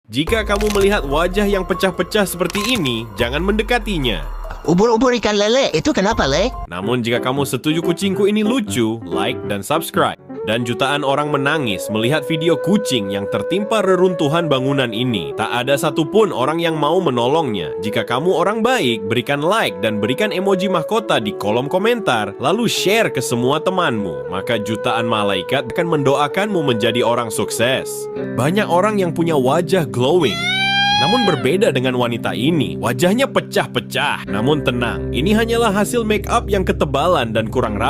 Jika kamu melihat wajah yang pecah-pecah seperti ini, jangan mendekatinya. Ubur-ubur ikan lele, itu kenapa, Le? Namun jika kamu setuju kucingku ini lucu, like dan subscribe. Dan jutaan orang menangis melihat video kucing yang tertimpa reruntuhan bangunan ini. Tak ada satupun orang yang mau menolongnya. Jika kamu orang baik, berikan like dan berikan emoji mahkota di kolom komentar, lalu share ke semua temanmu. Maka jutaan malaikat akan mendoakanmu menjadi orang sukses. Banyak orang yang punya wajah glowing. Namun berbeda dengan wanita ini, wajahnya pecah-pecah. Namun tenang, ini hanyalah hasil make up yang ketebalan dan kurang rapi.